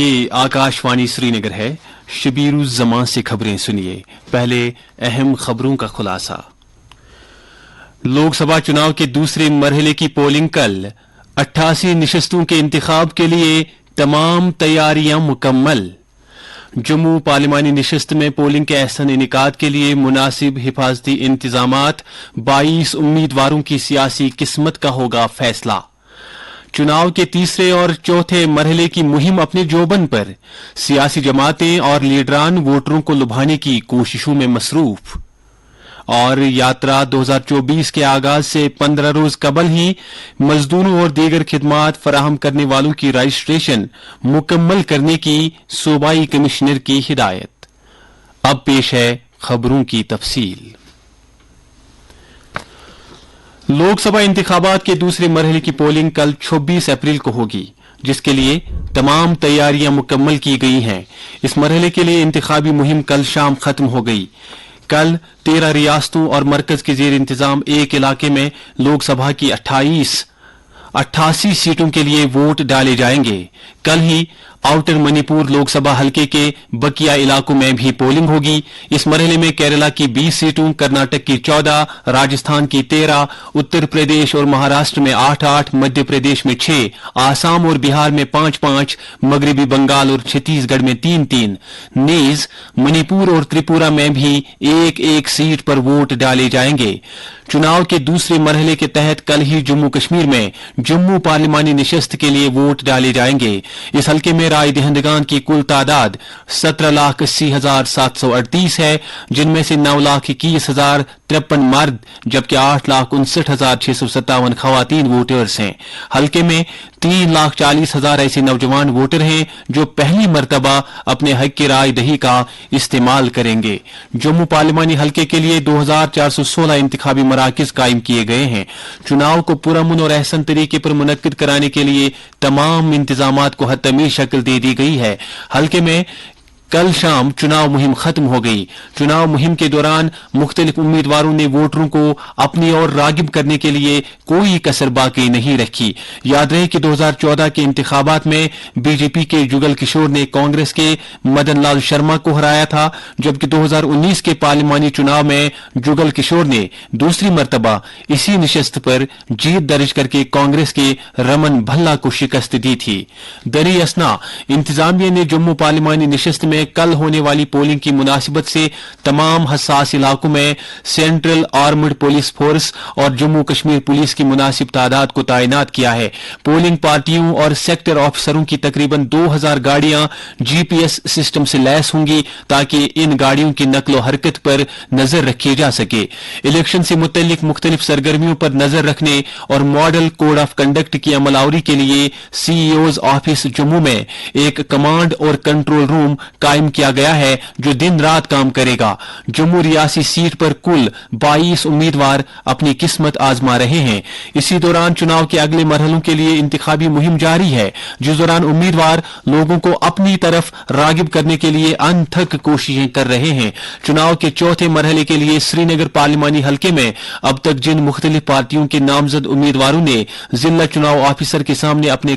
ये आकाशवाणी श्रीनगर है। शबीरुज़्ज़मां से खबरें सुनिए। पहले अहम खबरों का खुलासा। लोकसभा चुनाव के दूसरे मरहले की पोलिंग कल। 88 नशस्तों के इंतखाब के लिए तमाम तैयारियां मुकम्मल। जम्मू पार्लिमानी नशस्त में पोलिंग के अहसन इनेकाद के लिए मुनासिब हिफाजती इंतजामात। 22 उम्मीदवारों की सियासी किस्मत का होगा फैसला। चुनाव के तीसरे और चौथे मरहले की मुहिम अपने जोबन पर। सियासी जमातें और लीडरान वोटरों को लुभाने की कोशिशों में मसरूफ। और यात्रा 2024 के आगाज से 15 रोज कबल ही मजदूरों और दीगर खिदमात फराहम करने वालों की रजिस्ट्रेशन मुकम्मल करने की सूबाई कमिश्नर की हिदायत। अब पेश है खबरों की तफसील। लोकसभा इंतखाबात के दूसरे मरहले की पोलिंग कल 26 अप्रैल को होगी, जिसके लिए तमाम तैयारियां मुकम्मल की गई हैं। इस मरहले के लिए इंतखाबी मुहिम कल शाम खत्म हो गई। कल 13 रियासतों और मरकज के जेर इंतजाम एक इलाके में लोकसभा की 88 सीटों के लिए वोट डाले जाएंगे। कल ही आउटर मणिपुर लोकसभा हलके के बकिया इलाकों में भी पोलिंग होगी। इस मरहले में केरला की 20 सीटों, कर्नाटक की 14, राजस्थान की 13, उत्तर प्रदेश और महाराष्ट्र में 8-8, मध्य प्रदेश में 6, आसाम और बिहार में 5-5, मगरबी बंगाल और छत्तीसगढ़ में 3-3, नीज, मणिपुर और त्रिपुरा में भी 1-1 सीट पर वोट डाले जाएंगे। चुनाव के दूसरे मरहले के तहत कल ही जम्मू कश्मीर में जम्मू पार्लिमानी नशस्त के लिए वोट डाले जाएंगे। इस हलके में राय दहिंदगान की कुल तादाद 17,80,738 है, जिनमें से 9,21,053 मर्द जबकि 8,59,657 खवातीन वोटर्स हैं। हलके में 3,40,000 ऐसे नौजवान वोटर हैं जो पहली मर्तबा अपने हक की राय दही का इस्तेमाल करेंगे। जम्मू पार्लिमानी हलके के लिए 2,416 इंतखाबी मराकिज कायम किए गए हैं। चुनाव को पुरअमन और अहसन तरीके पर मुनक्किद कराने के लिए तमाम इंतजामात को हतमी शक्ल दे दी गई है। हलके में कल शाम चुनाव मुहिम खत्म हो गई। चुनाव मुहिम के दौरान मुख्तलिफ उम्मीदवारों ने वोटरों को अपनी ओर रागिब करने के लिए कोई कसर बाकी नहीं रखी। याद रहे कि 2014 के इंतखाबात में बीजेपी के जुगल किशोर ने कांग्रेस के मदन लाल शर्मा को हराया था, जबकि 2019 के पार्लिमानी चुनाव में जुगल किशोर ने दूसरी मर्तबा इसी नशस्त पर जीत दर्ज करके कांग्रेस के रमन भल्ला को शिकस्त दी थी। दरी असना इंतजामिया ने जम्मू पार्लिमानी नशस्त में कल होने वाली पोलिंग की मुनासिबत से तमाम हसास इलाकों में सेंट्रल आर्मड पुलिस फोर्स और जम्मू कश्मीर पुलिस की मुनासिब तादाद को तैनात किया है। पोलिंग पार्टियों और सेक्टर ऑफिसरों की तकरीबन 2000 गाड़ियां जीपीएस सिस्टम से लैस होंगी ताकि इन गाड़ियों की नकलो हरकत पर नजर रखी जा सके। इलेक्शन से मुतल्लिक मुख्तलिफ सरगर्मियों पर नजर रखने और मॉडल कोड ऑफ कंडक्ट की अमलावरी के लिए सीईओज ऑफिस जम्मू में एक कमांड और कंट्रोल रूम कायम किया गया है जो दिन रात काम करेगा। जम्मू रियासी सीट पर कुल 22 उम्मीदवार अपनी किस्मत आजमा रहे हैं। इसी दौरान चुनाव के अगले मरहलों के लिए इंतखाबी मुहिम जारी है, जिस दौरान उम्मीदवार लोगों को अपनी तरफ रागिब करने के लिए अनथक कोशिशें कर रहे हैं। चुनाव के चौथे मरहले के लिए श्रीनगर पार्लिमानी हलके में अब तक जिन मुख्तलिफ पार्टियों के नामजद उम्मीदवारों ने जिला चुनाव ऑफिसर के सामने अपने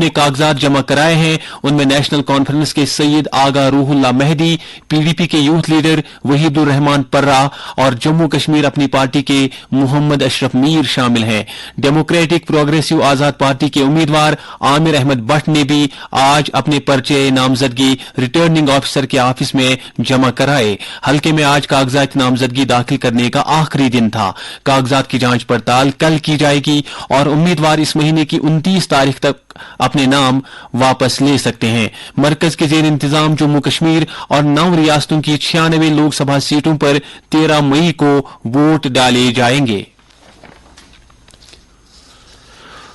कागजात जमा कराए हैं, उनमें नेशनल कॉन्फ्रेंस के सैयद आगा रूहुल्ला मेहदी, पीडीपी के यूथ लीडर वहीदुर रहमान पर्रा और जम्मू कश्मीर अपनी पार्टी के मोहम्मद अशरफ मीर शामिल हैं। डेमोक्रेटिक प्रोग्रेसिव आजाद पार्टी के उम्मीदवार आमिर अहमद भट्ट ने भी आज अपने पर्चे नामजदगी रिटर्निंग ऑफिसर के ऑफिस में जमा कराए। हल्के में आज कागजात नामजदगी दाखिल करने का आखिरी दिन था। कागजात की जांच पड़ताल कल की जाएगी और उम्मीदवार इस महीने की 29 तारीख तक अपने नाम वापस ले सकते हैं। मरकज के जेर इंतजाम जम्मू कश्मीर और 9 रियासतों की 96 लोकसभा सीटों पर 13 मई को वोट डाले जाएंगे।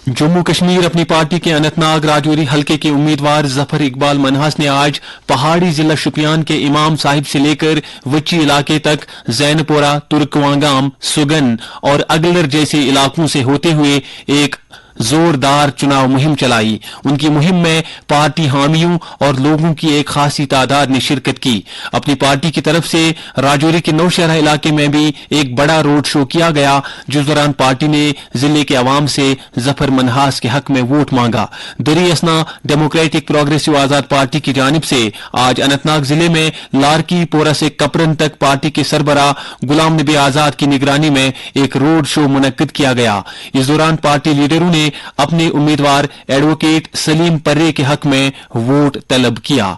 जम्मू कश्मीर अपनी पार्टी के अनंतनाग राजौरी हलके के उम्मीदवार जफर इकबाल मनहास ने आज पहाड़ी जिला शुपियान के इमाम साहिब से लेकर वच्ची इलाके तक जैनपुरा, तुर्कवांगाम, सुगन और अगलर जैसे इलाकों से होते हुए एक जोरदार चुनाव मुहिम चलाई। उनकी मुहिम में पार्टी हामियों और लोगों की एक खासी तादाद ने शिरकत की। अपनी पार्टी की तरफ से राजौरी के नौशहरा इलाके में भी एक बड़ा रोड शो किया गया, जिस दौरान पार्टी ने जिले के अवाम से जफर मनहास के हक में वोट मांगा। दरी असना डेमोक्रेटिक प्रोग्रेसिव आजाद पार्टी की जानिब से आज अनंतनाग जिले में लारकी पोरा से कपरन तक पार्टी के सरबराह गुलाम नबी आजाद की निगरानी में एक रोड शो मुनक्किद किया गया। इस दौरान पार्टी लीडरों ने अपने उम्मीदवार एडवोकेट सलीम पर्रे के हक में वोट तलब किया।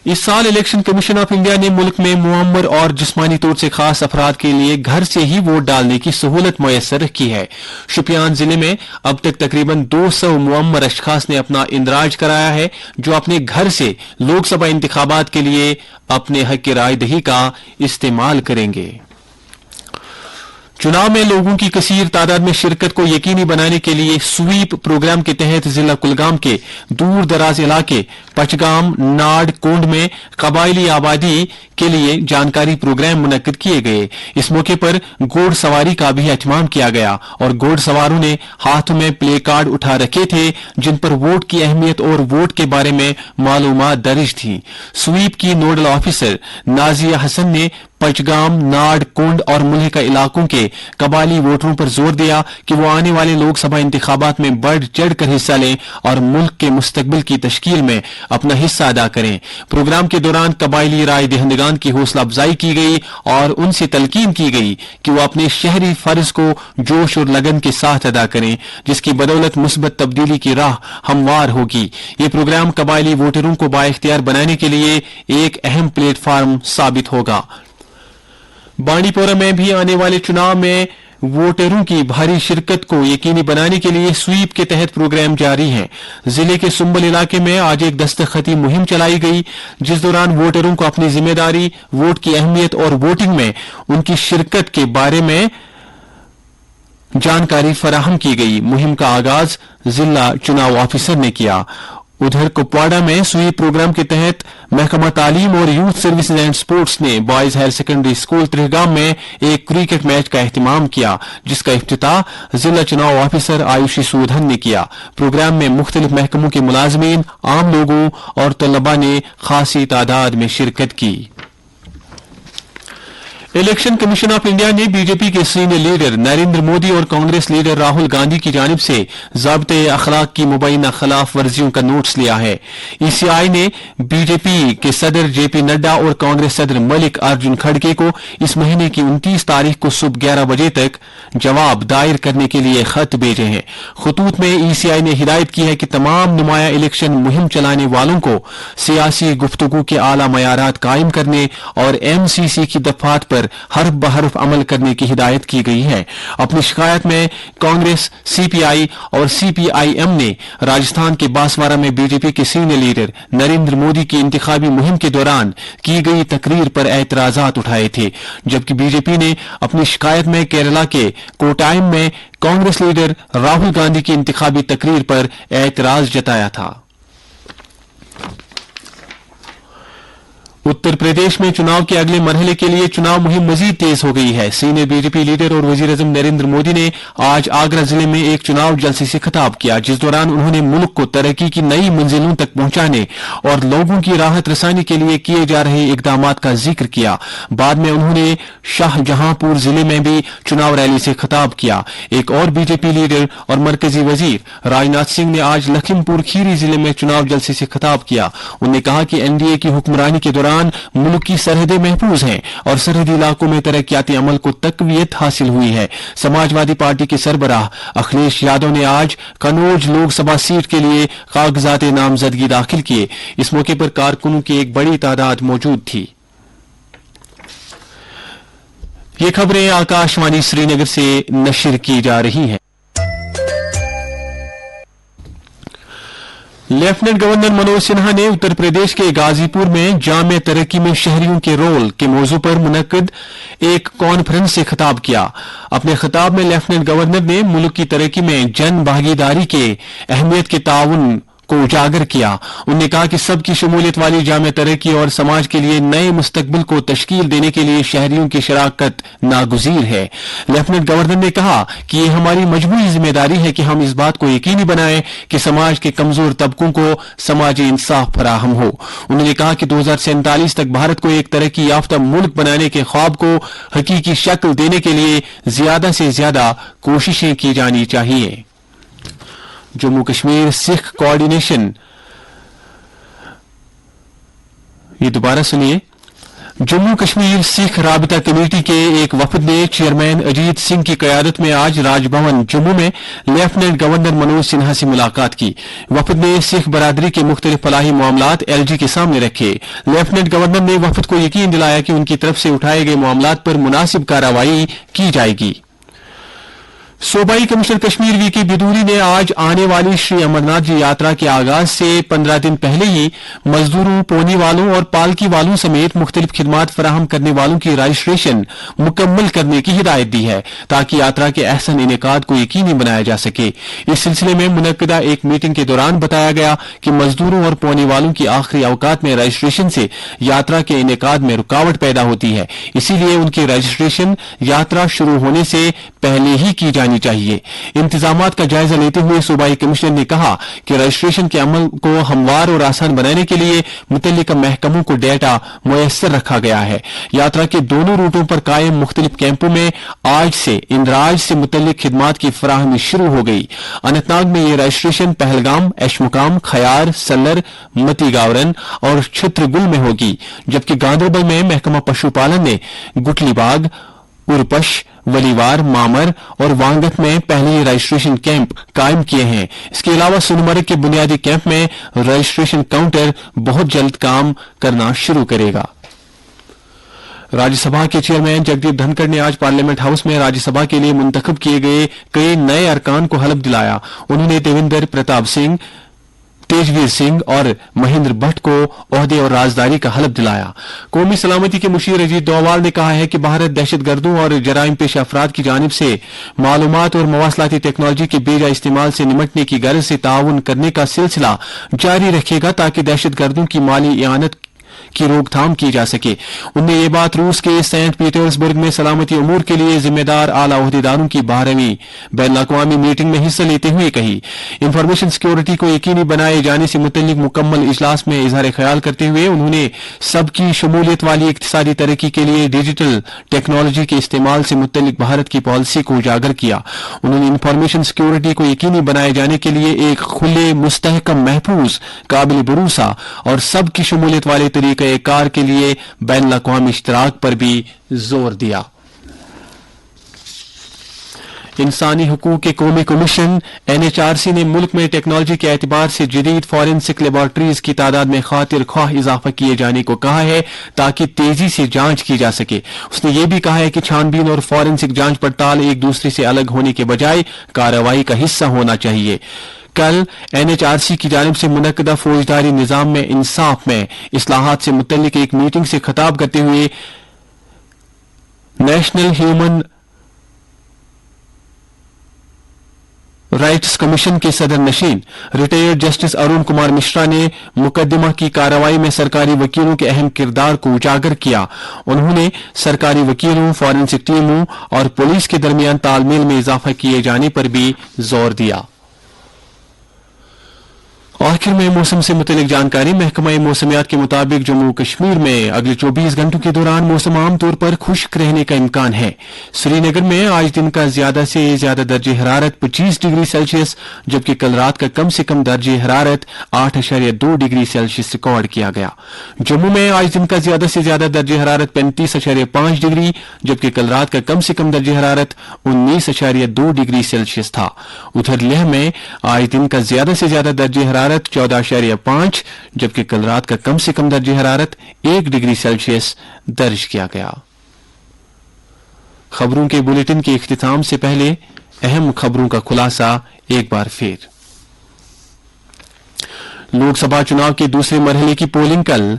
इस साल इलेक्शन कमीशन ऑफ इंडिया ने मुल्क में मुअम्मर और जिस्मानी तौर से खास अफराद के लिए घर से ही वोट डालने की सहूलत मुयस्सर रखी है। शुपियान जिले में अब तक तकरीबन 200 मुअम्मर अशखास ने अपना इंदराज कराया है, जो अपने घर से लोकसभा इंतखाबात के लिए अपने हक की राय दही का इस्तेमाल करेंगे। चुनाव में लोगों की कसीर तादाद में शिरकत को यकीनी बनाने के लिए स्वीप प्रोग्राम के तहत जिला कुलगाम के दूर दराज इलाके पचगाम, नाड़, कोंड में कबायली आबादी के लिए जानकारी प्रोग्राम मुनक्किद किए गए। इस मौके पर घोड़ सवारी का भी एहतमाम किया गया और घोड़ सवारों ने हाथों में प्ले कार्ड उठा रखे थे, जिन पर वोट की अहमियत और वोट के बारे में मालूमात दर्ज थी। स्वीप की नोडल ऑफिसर नाजिया हसन ने पचगाम, नाड़, कुंड और मुल्हिका इलाकों के कबायली वोटरों पर जोर दिया कि वो आने वाले लोकसभा इंतखाबात में बढ़ चढ़कर हिस्सा लें और मुल्क के मुस्तकबिल की तश्कील में अपना हिस्सा अदा करें। प्रोग्राम के दौरान कबायली राय दहिंदगान की हौसला अफजाई की गई और उनसे तलकीन की गई कि वो अपने शहरी फर्ज को जोश और लगन के साथ अदा करें, जिसकी बदौलत मुस्बत तब्दीली की राह हमवार होगी। ये प्रोग्राम कबायली वोटरों को बाइख्तियार बनाने के लिए एक अहम प्लेटफार्म साबित होगा। बांडीपोरा में भी आने वाले चुनाव में वोटरों की भारी शिरकत को यकीनी बनाने के लिए स्वीप के तहत प्रोग्राम जारी है। जिले के सुंबल इलाके में आज एक दस्तखती मुहिम चलाई गई, जिस दौरान वोटरों को अपनी जिम्मेदारी, वोट की अहमियत और वोटिंग में उनकी शिरकत के बारे में जानकारी फराहम की गई। मुहिम का आगाज जिला चुनाव ऑफिसर ने किया। उधर कुपवाड़ा में स्वीप प्रोग्राम के तहत महकमा तालीम और यूथ सर्विसेज एंड स्पोर्ट्स ने बॉयज हायर सेकेंडरी स्कूल त्रिहगाम में एक क्रिकेट मैच का एहतमाम किया, जिसका इफ्तिताह जिला चुनाव ऑफिसर आयुषी सूधन ने किया। प्रोग्राम में मुख्तलिफ महकमों के मुलाजमीन, आम लोगों और तलबा ने खासी तादाद में शिरकत की। इलेक्शन कमीशन ऑफ इंडिया ने बीजेपी के सीनियर लीडर नरेंद्र मोदी और कांग्रेस लीडर राहुल गांधी की जानिब से ज़ाब्ते अखलाक की मुबैना खिलाफ वर्जियों का नोटिस लिया है। ईसीआई ने बीजेपी के सदर जेपी नड्डा और कांग्रेस सदर मलिक अर्जुन खड़गे को इस महीने की 29 तारीख को सुबह 11 बजे तक जवाब दायर करने के लिए खत भेजे हैं। खतूत में ईसीआई ने हिदायत की है कि तमाम नुमाया इलेक्शन मुहिम चलाने वालों को सियासी गुफ्तगू के आला मयारात कायम करने और एमसीसी की दफात पर हर्फ बहर्फ अमल करने की हिदायत की गई है। अपनी शिकायत में कांग्रेस, सीपीआई और सीपीआईएम ने राजस्थान के बांसवाड़ा में बीजेपी के सीनियर लीडर नरेंद्र मोदी की इंतखाबी मुहिम के दौरान की गई तकरीर पर एतराजात उठाए थे, जबकि बीजेपी ने अपनी शिकायत में केरला के कोटायम में कांग्रेस लीडर राहुल गांधी की इंतखाबी तकरीर पर एतराज जताया था। उत्तर प्रदेश में चुनाव के अगले मरहले के लिए चुनाव मुहिम मजीद तेज हो गई है। सीनियर बीजेपी लीडर और वजीर आजम नरेंद्र मोदी ने आज आगरा जिले में एक चुनाव जलसे से खिताब किया, जिस दौरान उन्होंने मुल्क को तरक्की की नई मंजिलों तक पहुंचाने और लोगों की राहत रसानी के लिए किए जा रहे इकदामात का जिक्र किया। बाद में उन्होंने शाहजहांपुर जिले में भी चुनाव रैली से खिताब किया। एक और बीजेपी लीडर और मरकजी वजीर राजनाथ सिंह ने आज लखीमपुर खीरी जिले में चुनाव जलसे से खिताब किया। उन्होंने कहा कि एनडीए की हुक्मरानी के दौरान मुल्क की सरहदें महफूज हैं और सरहदी इलाकों में तरक्याती अमल को तकवीयत हासिल हुई है। समाजवादी पार्टी के सरबराह अखिलेश यादव ने आज कनौज लोकसभा सीट के लिए कागजात नामजदगी दाखिल किए। इस मौके पर कारकुनों की एक बड़ी तादाद मौजूद थी। ये खबरें आकाशवाणी श्रीनगर से नशर की जा रही हैं। लेफ्टिनेंट गवर्नर मनोज सिन्हा ने उत्तर प्रदेश के गाजीपुर में जामिया तरक्की में शहरियों के रोल के मौजू पर मुनक्किद एक कॉन्फ्रेंस से खिताब किया। अपने खिताब में लेफ्टिनेंट गवर्नर ने मुल्क की तरक्की में जन भागीदारी के अहमियत के ताउन को उजागर किया। उन्होंने कहा कि सबकी शमूलियत वाली जामे तरक्की और समाज के लिए नए मुस्तकबिल को तश्कील देने के लिए शहरियों की शराकत नागुज़ीर है। लेफ्टिनेंट गवर्नर ने कहा कि ये हमारी मजबूरी जिम्मेदारी है कि हम इस बात को यकीनी बनाएं कि समाज के कमजोर तबकों को समाजी इंसाफ फराहम हो। उन्होंने कहा कि 2047 तक भारत को एक तरक्की याफ्ता मुल्क बनाने के ख्वाब को हकीकी शक्ल देने के लिए ज्यादा से ज्यादा कोशिशें की जानी चाहिए। जम्मू कश्मीर सिख कोऑर्डिनेशन, ये दोबारा सुनिए। जम्मू कश्मीर सिख राबिता कमेटी के एक वफद ने चेयरमैन अजीत सिंह की क़यादत में आज राजभवन जम्मू में लेफ्टिनेंट गवर्नर मनोज सिन्हा से मुलाकात की। वफद ने सिख बरादरी के मुख्तलिफ फलाही मामलात एलजी के सामने रखे। लेफ्टिनेंट गवर्नर ने वफद को यकीन दिलाया कि उनकी तरफ से उठाए गए मामलात पर मुनासिब कार्रवाई की जाएगी। सूबाई कमिश्नर कश्मीर वीके बिदूरी ने आज आने वाली श्री अमरनाथ जी यात्रा के आगाज से 15 दिन पहले ही मजदूरों, पोनी वालों और पालकी वालों समेत मुख्तलिफ खिदमात फराहम करने वालों की रजिस्ट्रेशन मुकम्मल करने की हिदायत दी है ताकि यात्रा के अहसन इनेकाद को यकीनी बनाया जा सके। इस सिलसिले में मुनक्किदा एक मीटिंग के दौरान बताया गया कि मजदूरों और पोनी वालों की आखिरी अवकात में रजिस्ट्रेशन से यात्रा के इनेकाद में रुकावट पैदा होती है, इसीलिए उनकी रजिस्ट्रेशन यात्रा शुरू होने से पहले ही की जानी चाहिए। इंतजामात का जायजा लेते हुए सूबाई कमिश्नर ने कहा कि रजिस्ट्रेशन के अमल को हमवार और आसान बनाने के लिए मुतल्लिका महकमों को डेटा मुयस्सर रखा गया है। यात्रा के दोनों रूटों पर कायम मुख्तलिफ कैंपों में आज से इंदराज से मुतल्लिक खिदमात की फराहमी शुरू हो गई। अनंतनाग में ये रजिस्ट्रेशन पहलगाम, एशमुकाम, खयार, सल्लर, मती गावरन और छत्रगुल में होगी, जबकि गांधरबल में महकमा पशुपालन ने गुटलीबाग, उरपश, वलीवार, मामर और वांगत में पहले रजिस्ट्रेशन कैंप कायम किए हैं। इसके अलावा सोनमर्ग के बुनियादी कैंप में रजिस्ट्रेशन काउंटर बहुत जल्द काम करना शुरू करेगा। राज्यसभा के चेयरमैन जगदीप धनखड़ ने आज पार्लियामेंट हाउस में राज्यसभा के लिए मुंतखब किए गए कई नए अरकान को हलफ दिलाया। उन्होंने देवेंद्र प्रताप सिंह, तेजवीर सिंह और महेंद्र भट्ट को ओहदे और राजदारी का हलफ दिलाया। कौमी सलामती के मुशीर अजीत डोवाल ने कहा है कि भारत दहशतगर्दों और जराइम पेश अफराद की जानिब से मालूमात और मवासलाती टेक्नोलॉजी के बेजा इस्तेमाल से निमटने की गर्ज से ताउन करने का सिलसिला जारी रखेगा ताकि दहशतगर्दों की माली इआनत की रोकथाम की जा सके। उन्होंने ये बात रूस के सेंट पीटर्सबर्ग में सलामती उमूर के लिए जिम्मेदार आला ओहदेदारों की 12वीं बैनुल-अक़वामी मीटिंग में हिस्सा लेते हुए कही। इंफॉर्मेशन सिक्योरिटी को यकीनी बनाए जाने से मुतल्लिक मुकम्मल इजलास में इजहार ख्याल करते हुए उन्होंने सबकी शमूलियत वाली इक्तिसादी तरक्की के लिए डिजिटल टेक्नोलॉजी के इस्तेमाल से मुतल्लिक भारत की पॉलिसी को उजागर किया। उन्होंने इंफॉर्मेशन सिक्योरिटी को यकीनी बनाए जाने के लिए एक खुले, मुस्तहकम, महफूज, काबिल भरोसा और सबकी शमूलियत वाले तरीके कार के लिए बैनुल-अक़वामी इश्तराक पर भी जोर दिया। इंसानी हुकूक के कौमी कमीशन एनएचआरसी ने मुल्क में टेक्नोलॉजी के एतबार से जदीद फॉरेंसिक लेबॉर्ट्रीज की तादाद में खातिर ख्वाह इजाफा किए जाने को कहा है ताकि तेजी से जांच की जा सके। उसने ये भी कहा है कि छानबीन और फॉरेंसिक जांच पड़ताल एक दूसरे से अलग होने के बजाय कार्रवाई का हिस्सा होना चाहिए। कल एनएचआरसी की जानिब से मुनक्किदा फौजदारी निजाम में इंसाफ में इस्लाहात से मुतल्लिक एक मीटिंग से खिताब करते हुए नेशनल ह्यूमन राइट्स कमीशन के सदर नशीन रिटायर्ड जस्टिस अरुण कुमार मिश्रा ने मुकदमा की कार्रवाई में सरकारी वकीलों के अहम किरदार को उजागर किया। उन्होंने सरकारी वकीलों, फॉरेंसिक टीमों और पुलिस के दरमियान तालमेल में इजाफा किए जाने पर भी जोर दिया। आखिर में मौसम से मुतल्लिक जानकारी। महकमा मौसमियात के मुताबिक जम्मू कश्मीर में अगले 24 घंटों के दौरान मौसम आमतौर पर खुश्क रहने का इम्कान है। श्रीनगर में आज दिन का ज्यादा से ज्यादा दर्जे हरारत 25 डिग्री सेल्सियस, जबकि कल रात का कम से कम दर्जे हरारत 8.2 डिग्री सेल्सियस रिकॉर्ड किया गया। जम्मू में आज दिन का ज्यादा से ज्यादा दर्जे हरारत 35.5 डिग्री, जबकि कल रात का कम से कम दर्जे हरारत 19.2 डिग्री सेल्सियस था। उधर लेह में आज दिन का ज्यादा से ज्यादा दर्जे हरारत 14.5, जबकि कल रात का कम से कम दर्जे हरारत 1 डिग्री सेल्सियस दर्ज किया गया। खबरों के बुलेटिन के इख्तिताम से पहले अहम खबरों का खुलासा एक बार फिर। लोकसभा चुनाव के दूसरे मरहले की पोलिंग कल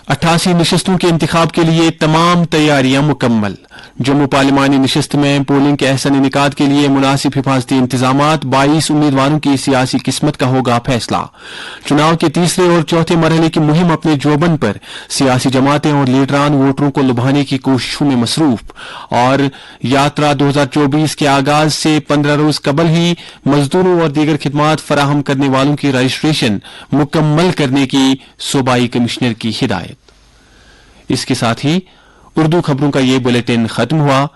88 नशस्तों के इंतखाब के लिए तमाम तैयारियां मुकम्मल। जम्मू पार्लिमानी नशस्त में पोलिंग के अहसन इनेकाद के लिए मुनासिब हिफाजती इंतजामात, 22 उम्मीदवारों की सियासी किस्मत का होगा फैसला। चुनाव के तीसरे और चौथे मरहले की मुहिम अपने जोबन पर, सियासी जमातें और लीडरान वोटरों को लुभाने की कोशिशों में मसरूफ। और यात्रा 2024 के आगाज से 15 रोज कबल ही मजदूरों और दीगर खिदमात फराहम करने वालों की रजिस्ट्रेशन मुकम्मल करने की सूबाई कमिश्नर की हिदायत। इसके साथ ही उर्दू खबरों का ये बुलेटिन खत्म हुआ।